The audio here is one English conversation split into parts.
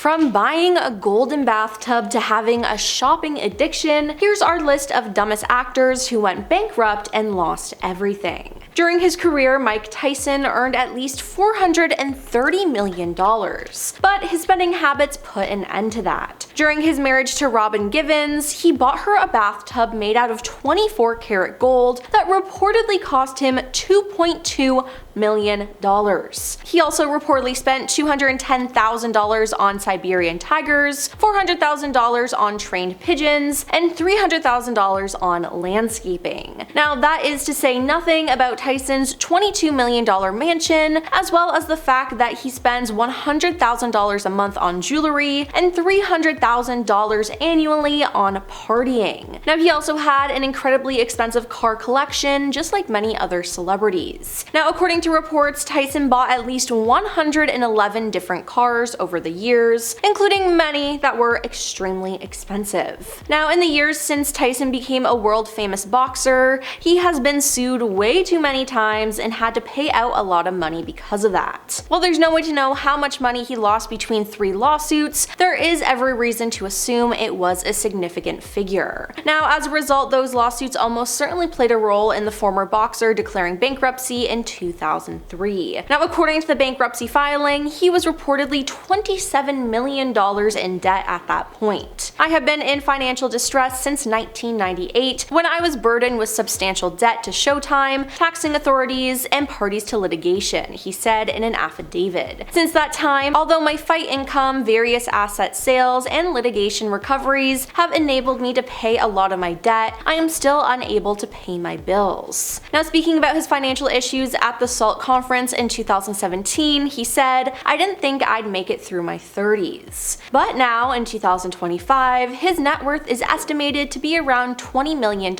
From buying a golden bathtub to having a shopping addiction, here's our list of dumbest actors who went bankrupt and lost everything. During his career, Mike Tyson earned at least $430 million, but his spending habits put an end to that. During his marriage to Robin Givens, he bought her a bathtub made out of 24-karat gold that reportedly cost him $2.2 million. He also reportedly spent $210,000 on Siberian tigers, $400,000 on trained pigeons, and $300,000 on landscaping. Now that is to say nothing about Tyson's $22 million mansion, as well as the fact that he spends $100,000 a month on jewelry and $300,000 annually on partying. Now he also had an incredibly expensive car collection, just like many other celebrities. Now according to reports, Tyson bought at least 111 different cars over the years, including many that were extremely expensive. Now in the years since Tyson became a world famous boxer, he has been sued way too many times and had to pay out a lot of money because of that. While there's no way to know how much money he lost between 3 lawsuits, there is every reason to assume it was a significant figure. Now as a result, those lawsuits almost certainly played a role in the former boxer declaring bankruptcy in 2003. Now according to the bankruptcy filing, he was reportedly $27 million in debt at that point. "I have been in financial distress since 1998 when I was burdened with substantial debt to Showtime, taxing authorities, and parties to litigation," he said in an affidavit. "Since that time, although my fight income, various asset sales, and litigation recoveries have enabled me to pay a lot of my debt, I am still unable to pay my bills." Now speaking about his financial issues at the SALT conference in 2017, he said, "I didn't think I'd make it through my 30s. But now, in 2025, his net worth is estimated to be around $20 million,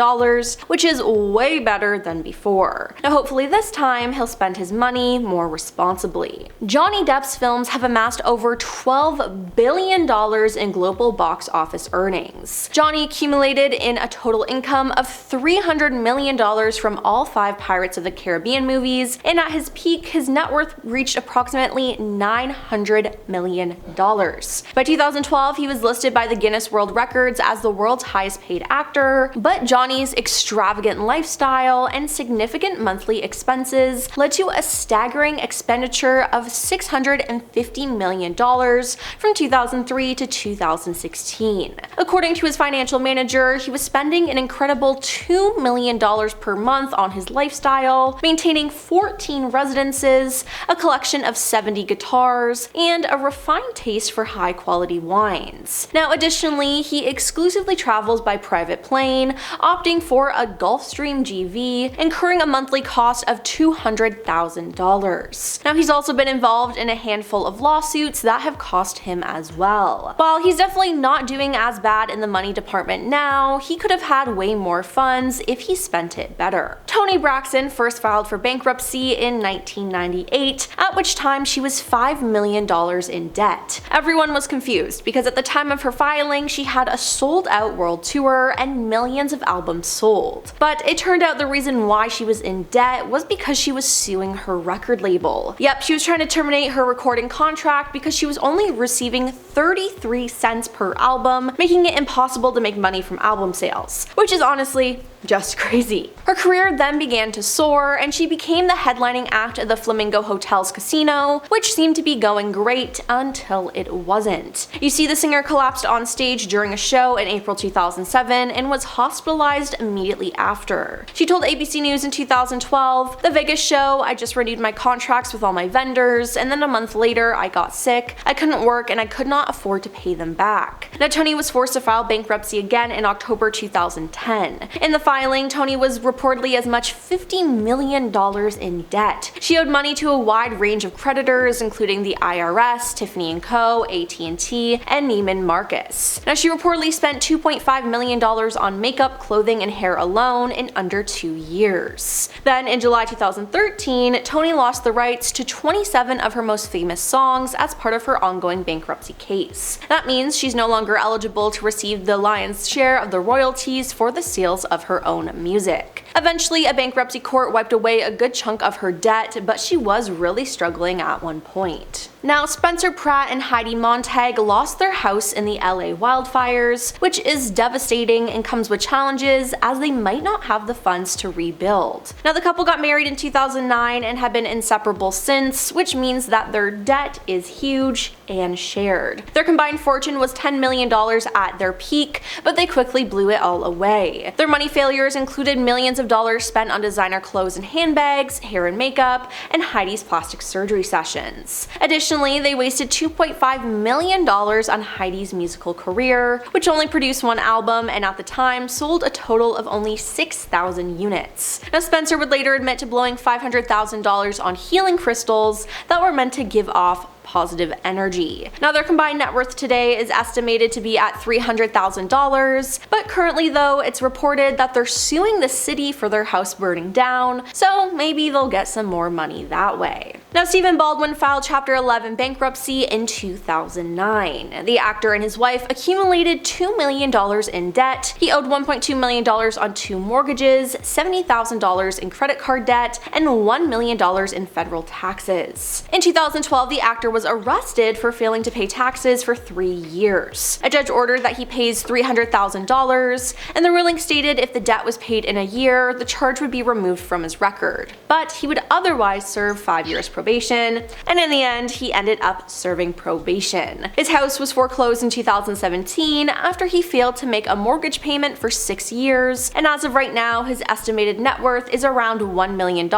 which is way better than before. Now hopefully this time he'll spend his money more responsibly." Johnny Depp's films have amassed over $12 billion in global box office earnings. Johnny accumulated in a total income of $300 million from all 5 Pirates of the Caribbean movies, and at his peak, his net worth reached approximately $900 million. By 2012, he was listed by the Guinness World Records as the world's highest paid actor, but Johnny's extravagant lifestyle and significant monthly expenses led to a staggering expenditure of $650 million from 2003 to 2016. According to his financial manager, he was spending an incredible $2 million per month on his lifestyle, maintaining 14 residences, a collection of 70 guitars, and a refined taste for high-quality wines. Now additionally, he exclusively travels by private plane, opting for a Gulfstream GV, incurring a monthly cost of $200,000. Now he's also been involved in a handful of lawsuits that have cost him as well. While he's definitely not doing as bad in the money department now, he could have had way more funds if he spent it better. Toni Braxton first filed for bankruptcy in 1998, at which time she was $5 million in debt. Everyone was confused because at the time of her filing, she had a sold-out world tour and millions of albums sold. But it turned out the reason why she was in debt was because she was suing her record label. Yep, she was trying to terminate her recording contract because she was only receiving 33 cents per album, making it impossible to make money from album sales, which is honestly just crazy. Her career then began to soar, and she became the headlining act at the Flamingo Hotel's casino, which seemed to be going great until it wasn't. You see, the singer collapsed on stage during a show in April 2007 and was hospitalized immediately after. She told ABC News in 2012, "The Vegas show, I just renewed my contracts with all my vendors, and then a month later I got sick, I couldn't work, and I could not afford to pay them back." Now Toni was forced to file bankruptcy again in October 2010. In the filing, Toni was reportedly as much $50 million in debt. She owed money to a wide range of creditors, including the IRS, Tiffany & Co., AT&T, and Neiman Marcus. Now she reportedly spent $2.5 million on makeup, clothing, and hair alone in under 2 years. Then in July 2013, Toni lost the rights to 27 of her most famous songs as part of her ongoing bankruptcy case. That means she's no longer eligible to receive the lion's share of the royalties for the sales of her own music. Eventually, a bankruptcy court wiped away a good chunk of her debt, but she was really struggling at one point. Now, Spencer Pratt and Heidi Montag lost their house in the LA wildfires, which is devastating and comes with challenges as they might not have the funds to rebuild. Now, the couple got married in 2009 and have been inseparable since, which means that their debt is huge and shared. Their combined fortune was $10 million at their peak, but they quickly blew it all away. Their money failures included millions of dollars spent on designer clothes and handbags, hair and makeup, and Heidi's plastic surgery sessions. Additionally, they wasted $2.5 million on Heidi's musical career, which only produced one album and at the time sold a total of only 6,000 units. Now, Spencer would later admit to blowing $500,000 on healing crystals that were meant to give off positive energy. Now, their combined net worth today is estimated to be at $300,000, but currently though, it's reported that they're suing the city for their house burning down, so maybe they'll get some more money that way. Now, Stephen Baldwin filed Chapter 11 bankruptcy in 2009. The actor and his wife accumulated $2 million in debt. He owed $1.2 million on 2 mortgages, $70,000 in credit card debt, and $1 million in federal taxes. In 2012, the actor was arrested for failing to pay taxes for 3 years. A judge ordered that he pays $300,000, and the ruling stated if the debt was paid in a year, the charge would be removed from his record. But he would otherwise serve 5 years probation, and in the end, he ended up serving probation. His house was foreclosed in 2017 after he failed to make a mortgage payment for 6 years, and as of right now, his estimated net worth is around $1 million,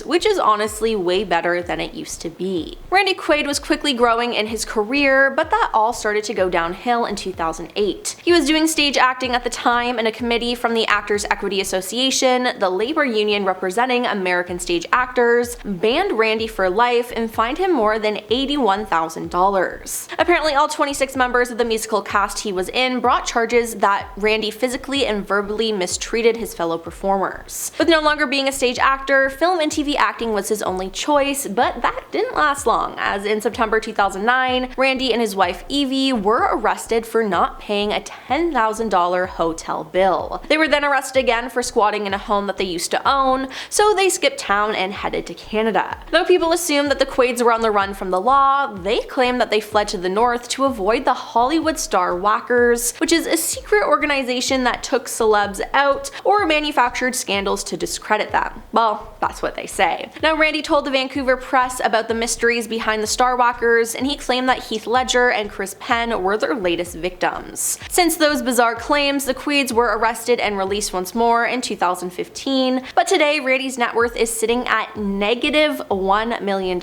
which is honestly way better than it used to be. Randy Quaid was quickly growing in his career, but that all started to go downhill in 2008. He was doing stage acting at the time, and a committee from the Actors Equity Association, the labor union representing American stage actors, banned Randy for life and fined him more than $81,000. Apparently, all 26 members of the musical cast he was in brought charges that Randy physically and verbally mistreated his fellow performers. With no longer being a stage actor, film and TV acting was his only choice, but that didn't last long, as in September 2009, Randy and his wife Evie were arrested for not paying a $10,000 hotel bill. They were then arrested again for squatting in a home that they used to own, so they skipped town and headed to Canada. Though people assume that the Quaids were on the run from the law, they claim that they fled to the north to avoid the Hollywood Star Whackers, which is a secret organization that took celebs out or manufactured scandals to discredit them. Well, that's what they say. Now, Randy told the Vancouver Press about the mysteries behind the Star Whackers, and he claimed that Heath Ledger and Chris Penn were their latest victims. Since those bizarre claims, the Quaids were arrested and released once more in 2015, but today Randy's net worth is sitting at negative $1 million,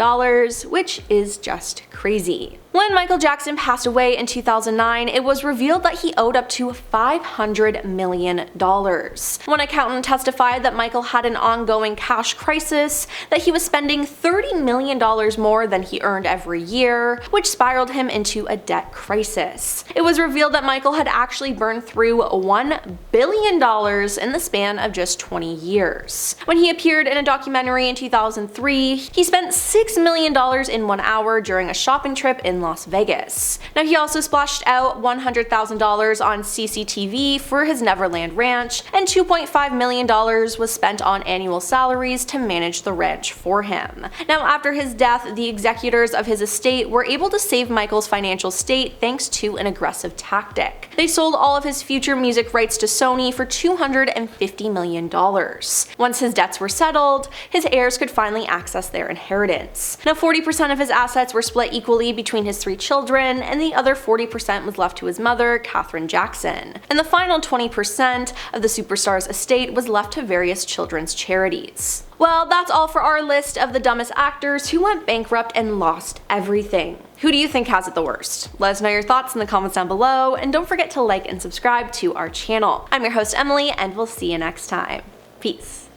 which is just crazy. When Michael Jackson passed away in 2009, it was revealed that he owed up to $500 million. One accountant testified that Michael had an ongoing cash crisis, that he was spending $30 million more than he earned every year, which spiraled him into a debt crisis. It was revealed that Michael had actually burned through $1 billion in the span of just 20 years. When he appeared in a documentary in 2003, he spent $6 million in 1 hour during a shopping trip in Las Vegas. Now, he also splashed out $100,000 on CCTV for his Neverland Ranch, and $2.5 million was spent on annual salaries to manage the ranch for him. Now, after his death, the executors of his estate were able to save Michael's financial state thanks to an aggressive tactic. They sold all of his future music rights to Sony for $250 million. Once his debts were settled, his heirs could finally access their inheritance. Now, 40% of his assets were split equally between his 3 children, and the other 40% was left to his mother, Katherine Jackson. And the final 20% of the superstar's estate was left to various children's charities. Well, that's all for our list of the dumbest actors who went bankrupt and lost everything. Who do you think has it the worst? Let us know your thoughts in the comments down below, and don't forget to like and subscribe to our channel. I'm your host Emily, and we'll see you next time. Peace.